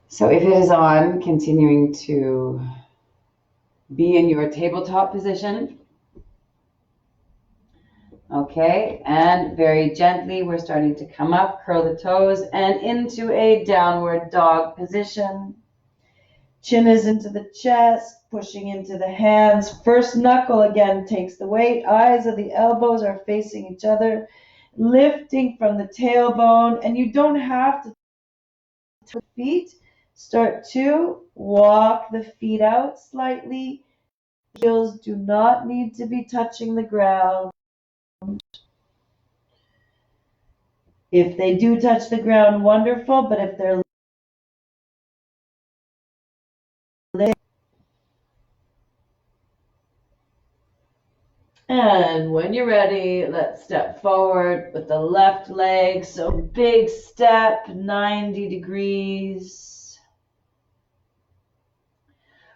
So if it is on, continuing to be in your tabletop position. Okay, and very gently, we're starting to come up, curl the toes, and into a downward dog position. Chin is into the chest, pushing into the hands. First knuckle again takes the weight. Eyes of the elbows are facing each other, lifting from the tailbone, and you don't have to touch the feet. Start to walk the feet out slightly. Heels do not need to be touching the ground. If they do touch the ground, wonderful, but if they're and when you're ready, let's step forward with the left leg. So big step, 90 degrees.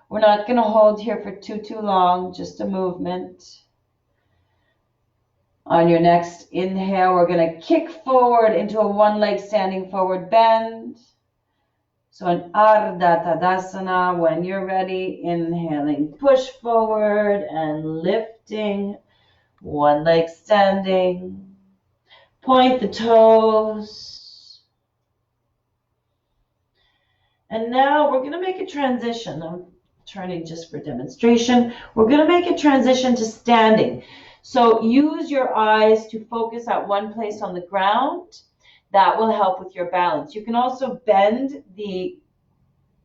We're not going to hold here for too long, just a movement. On your next inhale, we're going to kick forward into a one-leg standing forward bend. So an Ardha Tadasana. When you're ready, inhaling, push forward and lifting. One leg standing. Point the toes. And now we're going to make a transition. I'm turning just for demonstration. We're going to make a transition to standing. So use your eyes to focus at one place on the ground. That will help with your balance. You can also bend the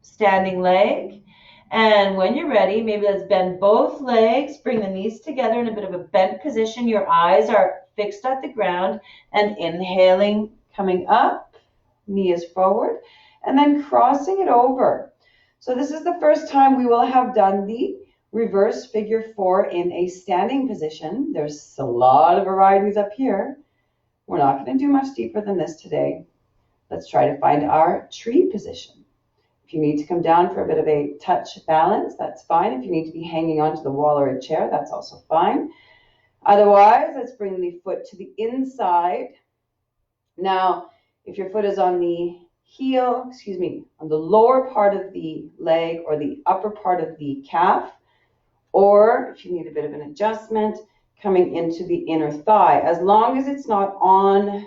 standing leg. And when you're ready, maybe let's bend both legs, bring the knees together in a bit of a bent position. Your eyes are fixed at the ground and inhaling, coming up, knee is forward, and then crossing it over. So this is the first time we will have done the reverse figure 4 in a standing position. There's a lot of varieties up here. We're not going to do much deeper than this today. Let's try to find our tree position. If you need to come down for a bit of a touch balance, that's fine. If you need to be hanging onto the wall or a chair, that's also fine. Otherwise, let's bring the foot to the inside. Now, if your foot is on the heel, on the lower part of the leg or the upper part of the calf, or if you need a bit of an adjustment, coming into the inner thigh, as long as it's not on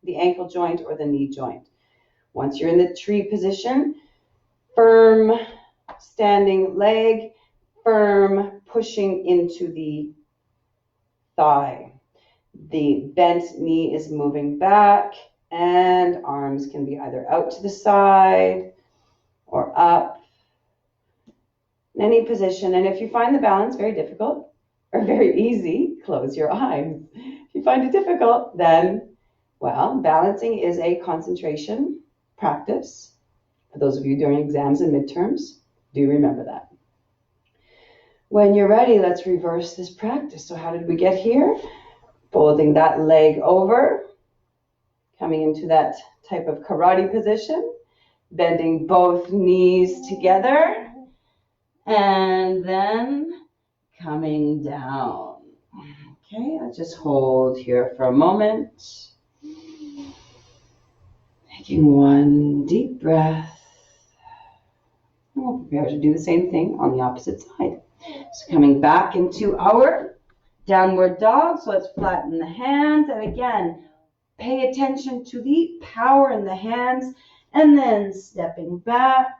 the ankle joint or the knee joint. Once you're in the tree position, firm standing leg, firm pushing into the thigh. The bent knee is moving back, and arms can be either out to the side or up. In any position. And if you find the balance very difficult or very easy, close your eyes. If you find it difficult, then, well, balancing is a concentration practice. For those of you doing exams and midterms, do remember that. When you're ready, let's reverse this practice. So how did we get here? Folding that leg over, coming into that type of karate position, bending both knees together, and then coming down. Okay, I'll just hold here for a moment. Taking one deep breath. And we'll prepare to do the same thing on the opposite side. So coming back into our downward dog. So let's flatten the hands. And again, pay attention to the power in the hands. And then stepping back.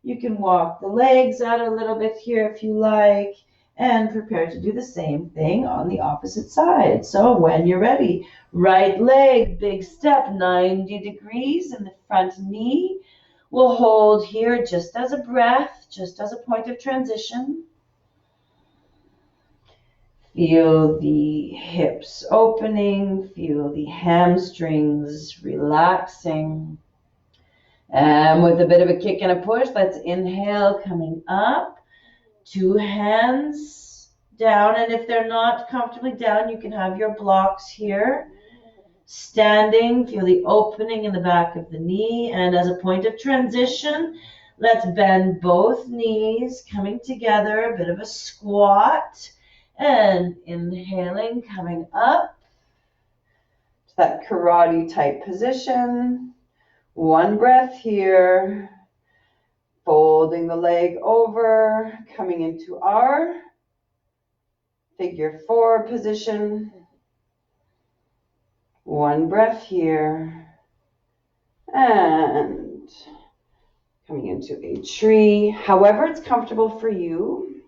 You can walk the legs out a little bit here if you like. And prepare to do the same thing on the opposite side. So when you're ready, right leg, big step, 90 degrees in the front knee. We'll hold here just as a breath, just as a point of transition. Feel the hips opening, feel the hamstrings relaxing. And with a bit of a kick and a push, let's inhale, coming up. 2 hands down, and if they're not comfortably down, you can have your blocks here. Standing, feel the opening in the back of the knee, and as a point of transition, let's bend both knees, coming together, a bit of a squat, and inhaling, coming up to that karate type position. One breath here. Folding the leg over, coming into our figure 4 position. One breath here. And coming into a tree. However it's comfortable for you,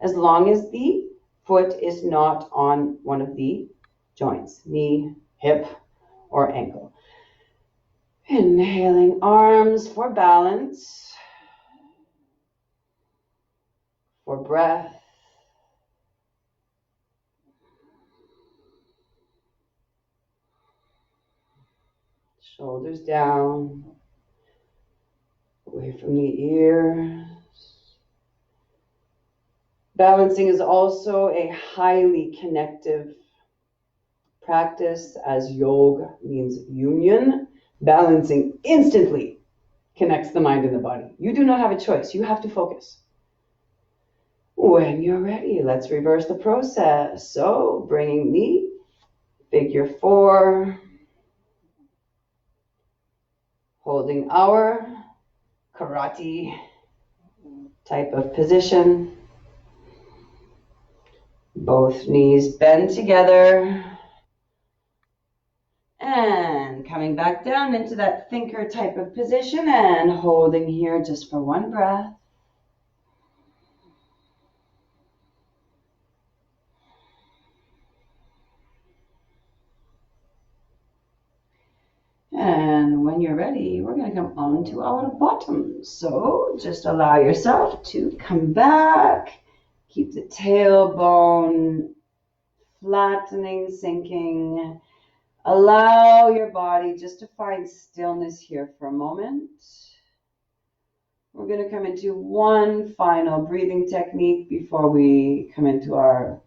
as long as the foot is not on one of the joints, knee, hip, or ankle. Inhaling arms for balance, for breath. Shoulders down, away from the ears. Balancing is also a highly connective practice, as yoga means union. Balancing instantly connects the mind and the body. You do not have a choice. You have to focus. When you're ready, let's reverse the process. So bringing the figure 4, holding our karate type of position. Both knees bend together. And coming back down into that thinker type of position and holding here just for one breath. And when you're ready, we're going to come on to our bottom. So just allow yourself to come back. Keep the tailbone flattening, sinking. Allow your body just to find stillness here for a moment. We're going to come into one final breathing technique before we come into our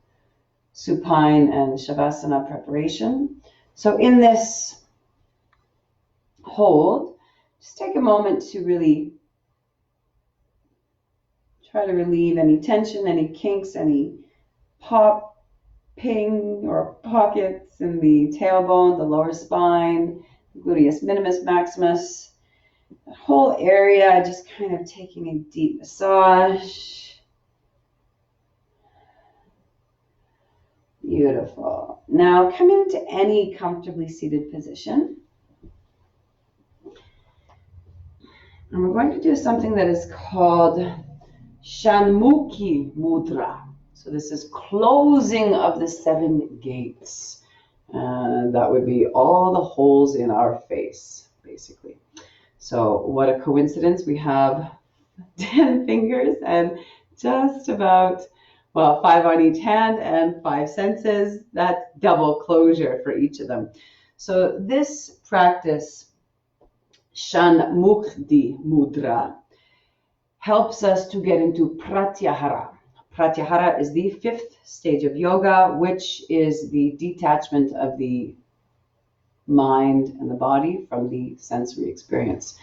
supine and shavasana preparation. So in this hold, just take a moment to really try to relieve any tension, any kinks, any popping or pockets in the tailbone, the lower spine, gluteus minimus maximus. The whole area, just kind of taking a deep massage. Beautiful. Now come into any comfortably seated position. And we're going to do something that is called Shanmukhi Mudra. So this is closing of the 7 gates. And that would be all the holes in our face, basically. So what a coincidence. We have 10 fingers and just about, well, 5 on each hand and 5 senses. That's double closure for each of them. So this practice, Shanmukhi Mudra, helps us to get into Pratyahara. Pratyahara is the 5th stage of yoga, which is the detachment of the mind and the body from the sensory experience.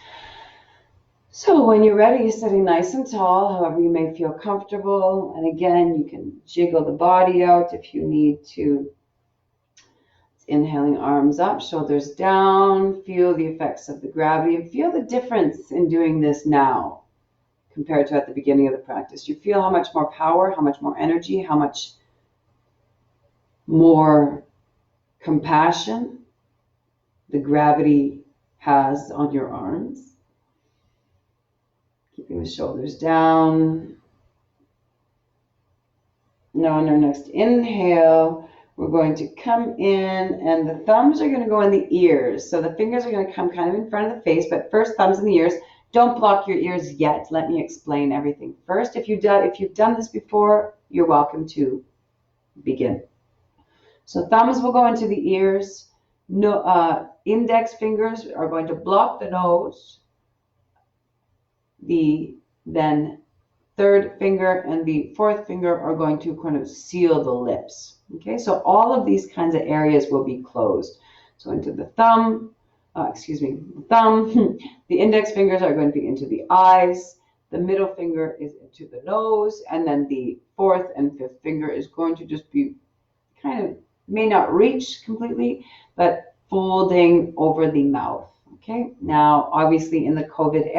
So when you're ready, sitting nice and tall, however you may feel comfortable. And again, you can jiggle the body out if you need to. Inhaling arms up, shoulders down. Feel the effects of the gravity and feel the difference in doing this now compared to at the beginning of the practice. You feel how much more power, how much more energy, how much more compassion the gravity has on your arms. Keeping the shoulders down. Now on our next inhale, we're going to come in and the thumbs are going to go in the ears. So the fingers are going to come kind of in front of the face, but first thumbs in the ears. Don't block your ears yet. Let me explain everything first. If you've done this before, you're welcome to begin. So thumbs will go into the ears. No, index fingers are going to block the nose. Then 3rd finger and the 4th finger are going to kind of seal the lips. Okay, so all of these kinds of areas will be closed. So into the thumb, the index fingers are going to be into the eyes. The middle finger is into the nose, and then the 4th and 5th finger is going to just be kind of, may not reach completely, but folding over the mouth. Okay, now obviously in the COVID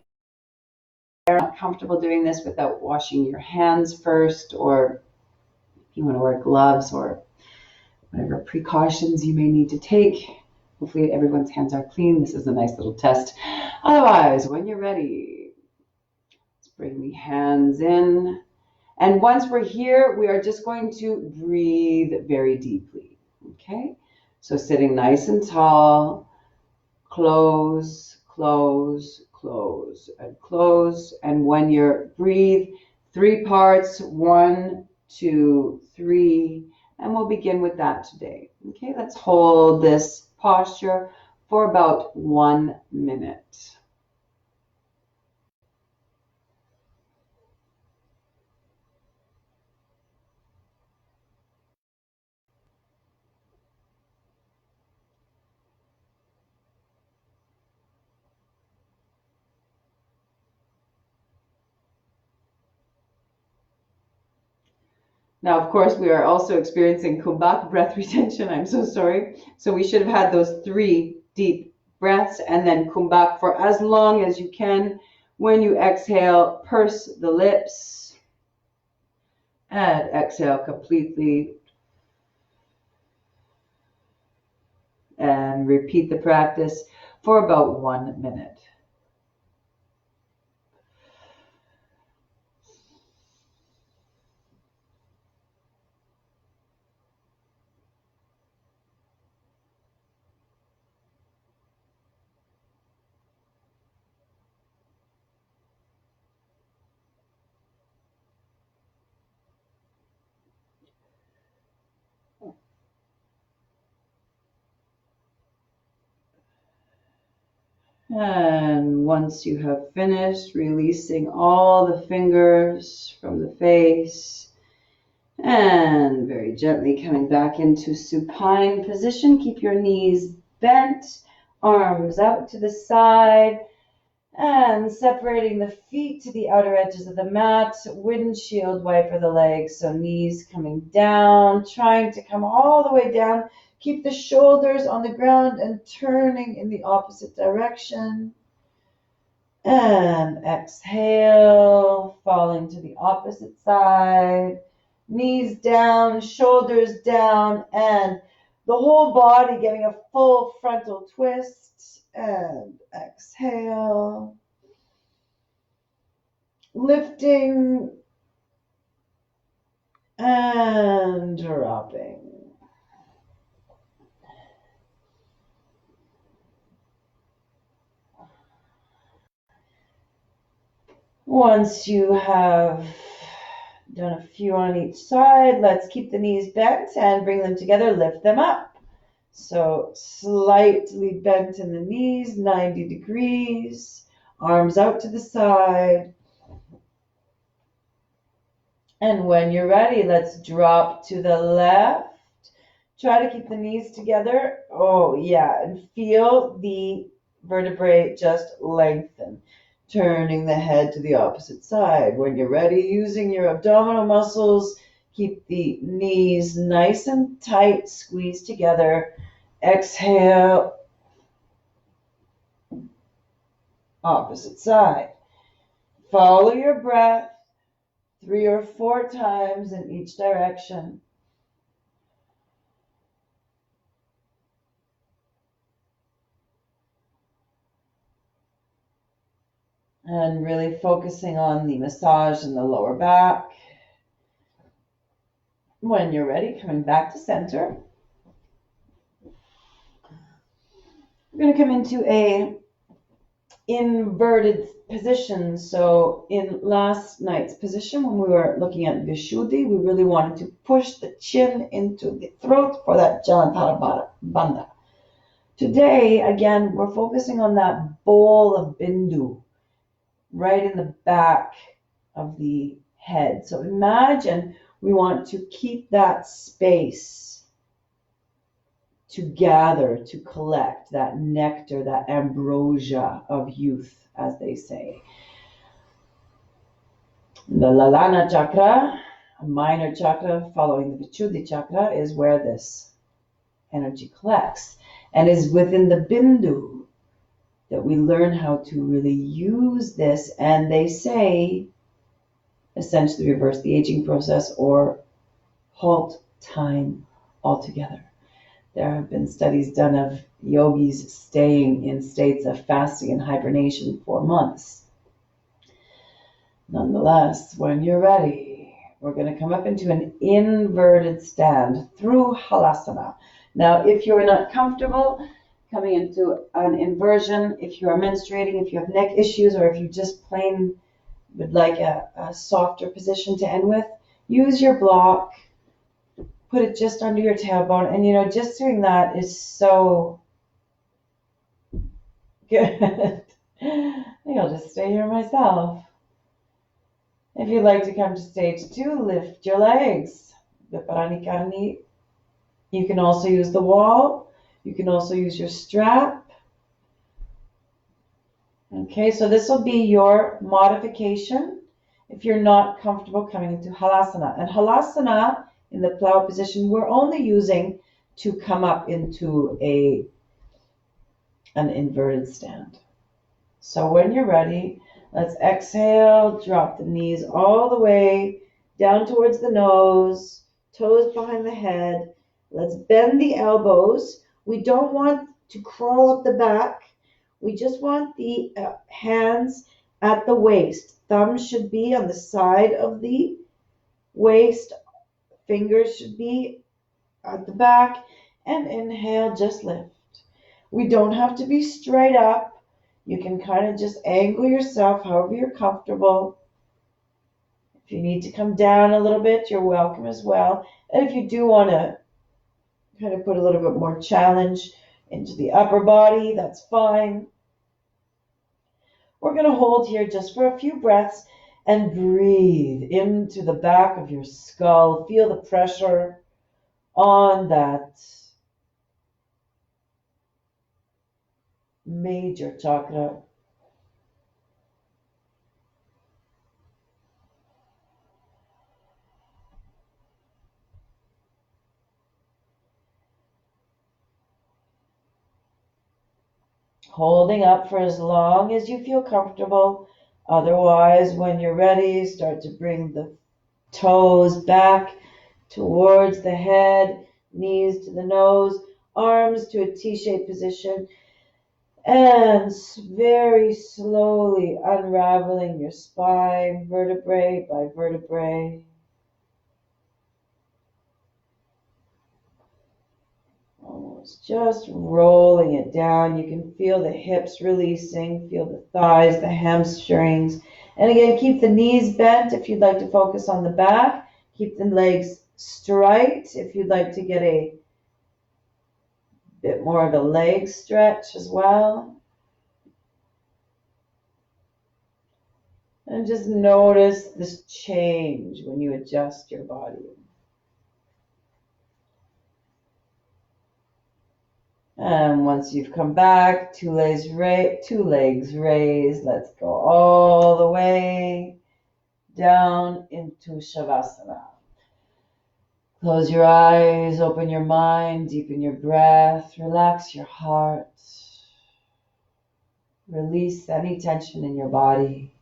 not comfortable doing this without washing your hands first, or if you want to wear gloves or whatever precautions you may need to take. Hopefully everyone's hands are clean. This is a nice little test. Otherwise, when you're ready, let's bring the hands in. And once we're here, we are just going to breathe very deeply. Okay? So sitting nice and tall, close, close, close, and close. And when you breathe, 3 parts, 1, 2, 3, and we'll begin with that today. Okay, let's hold this posture for about 1 minute. Now, of course, we are also experiencing kumbhak breath retention. I'm so sorry. So we should have had those 3 deep breaths and then kumbhak for as long as you can. When you exhale, purse the lips and exhale completely. And repeat the practice for about 1 minute. And once you have finished, releasing all the fingers from the face and very gently coming back into supine position. Keep your knees bent, arms out to the side, and separating the feet to the outer edges of the mat. Windshield wiper the legs, so knees coming down, trying to come all the way down. Keep the shoulders on the ground and turning in the opposite direction. And exhale, falling to the opposite side. Knees down, shoulders down, and the whole body getting a full frontal twist. And exhale. Lifting and dropping. Once you have done a few on each side, let's keep the knees bent and bring them together, lift them up. So slightly bent in the knees, 90 degrees, arms out to the side. And when you're ready, let's drop to the left. Try to keep the knees together. Oh yeah, and feel the vertebrae just lengthen. Turning the head to the opposite side. When you're ready, using your abdominal muscles, keep the knees nice and tight, squeeze together. Exhale, opposite side. Follow your breath 3 or 4 times in each direction. And really focusing on the massage in the lower back. When you're ready, coming back to center. We're going to come into a inverted position. So in last night's position, when we were looking at Vishuddhi, we really wanted to push the chin into the throat for that Jalanthara Bandha. Today, again, we're focusing on that bowl of Bindu, right in the back of the head. So imagine we want to keep that space to gather, to collect that nectar, that ambrosia of youth, as they say. The Lalana chakra, a minor chakra following the Vishuddhi chakra, is where this energy collects and is within the Bindu. that we learn how to really use this. And they say, essentially reverse the aging process or halt time altogether. There have been studies done of yogis staying in states of fasting and hibernation for months. Nonetheless, when you're ready, we're going to come up into an inverted stand through halasana. Now, if you're not comfortable coming into an inversion, if you are menstruating, if you have neck issues, or if you just plain would like a softer position to end with, use your block, put it just under your tailbone, and just doing that is so good. I think I'll just stay here myself. If you'd like to come to stage 2, lift your legs. You can also use the wall. You can also use your strap. Okay, so this will be your modification if you're not comfortable coming into halasana. And halasana, in the plow position, we're only using to come up into an inverted stand. So when you're ready, let's exhale, drop the knees all the way down towards the nose, toes behind the head. Let's bend the elbows. We don't want to crawl up the back. We just want the hands at the waist. Thumbs should be on the side of the waist. Fingers should be at the back. And inhale, just lift. We don't have to be straight up. You can kind of just angle yourself however you're comfortable. If you need to come down a little bit, you're welcome as well. And if you do want to kind of put a little bit more challenge into the upper body, that's fine. We're going to hold here just for a few breaths and breathe into the back of your skull. Feel the pressure on that major chakra. Holding up for as long as you feel comfortable. Otherwise, when you're ready, start to bring the toes back towards the head, knees to the nose, arms to a T-shaped position, and very slowly unraveling your spine, vertebrae by vertebrae. Almost just rolling it down. You can feel the hips releasing, feel the thighs, the hamstrings. And again, keep the knees bent if you'd like to focus on the back. Keep the legs straight if you'd like to get a bit more of a leg stretch as well. And just notice this change when you adjust your body. And once you've come back, two legs raised. Let's go all the way down into Shavasana. Close your eyes, open your mind, deepen your breath, relax your heart. Release any tension in your body.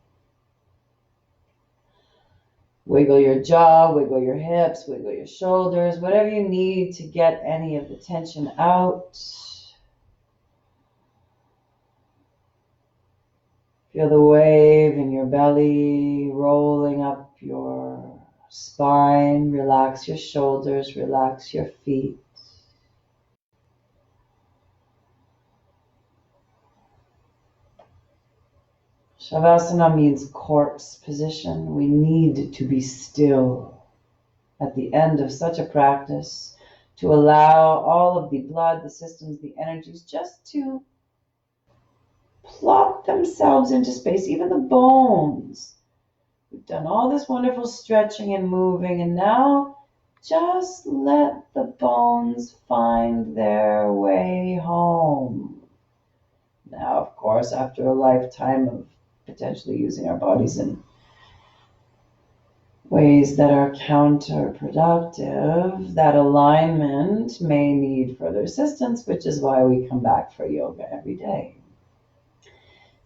Wiggle your jaw, wiggle your hips, wiggle your shoulders, whatever you need to get any of the tension out. Feel the wave in your belly rolling up your spine. Relax your shoulders, relax your feet. Shavasana means corpse position. We need to be still at the end of such a practice to allow all of the blood, the systems, the energies just to plop themselves into space, even the bones. We've done all this wonderful stretching and moving, and now just let the bones find their way home. Now, of course, after a lifetime of potentially using our bodies in ways that are counterproductive, that alignment may need further assistance, which is why we come back for yoga every day.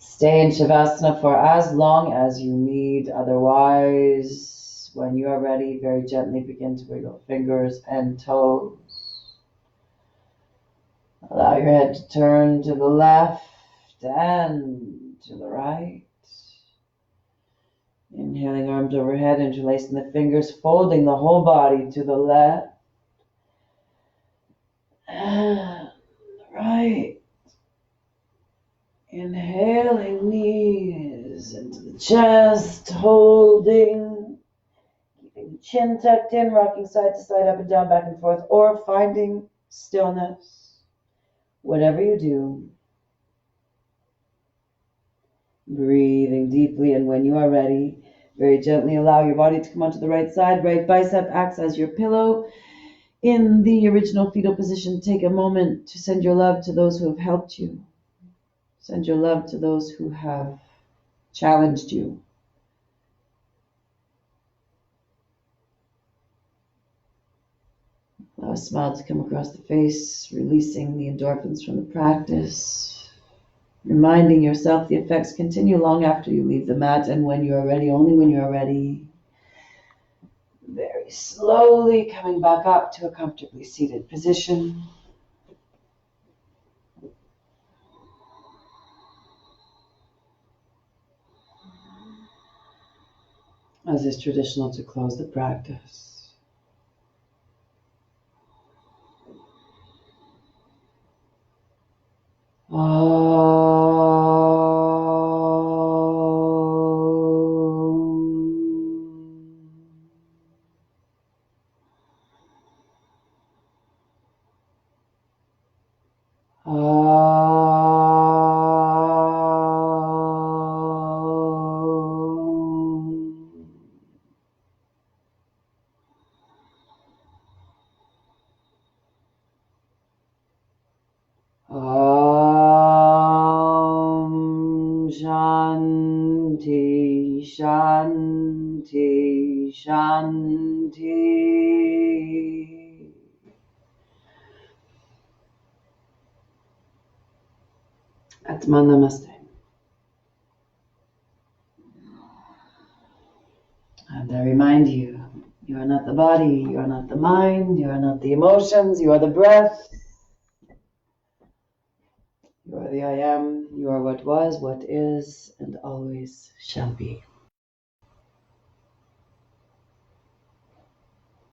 Stay in Shavasana for as long as you need. Otherwise, when you are ready, very gently begin to wiggle fingers and toes. Allow your head to turn to the left and to the right. Inhaling, arms overhead, interlacing the fingers, folding the whole body to the left and the right. Inhaling, knees into the chest, holding, keeping the chin tucked in, rocking side to side, up and down, back and forth, or finding stillness. Whatever you do, breathing deeply, and when you are ready, very gently allow your body to come onto the right side. Right bicep acts as your pillow. In the original fetal position, take a moment to send your love to those who have helped you. Send your love to those who have challenged you. Allow a smile to come across the face, releasing the endorphins from the practice. Reminding yourself the effects continue long after you leave the mat, and when you are ready, only when you are ready, very slowly coming back up to a comfortably seated position. As is traditional to close the practice. Shanti, Shanti, Shanti. Atma Namaste. And I remind you, you are not the body, you are not the mind, you are not the emotions, you are the breath. You are the I am, you are what was, what is, and always shall be.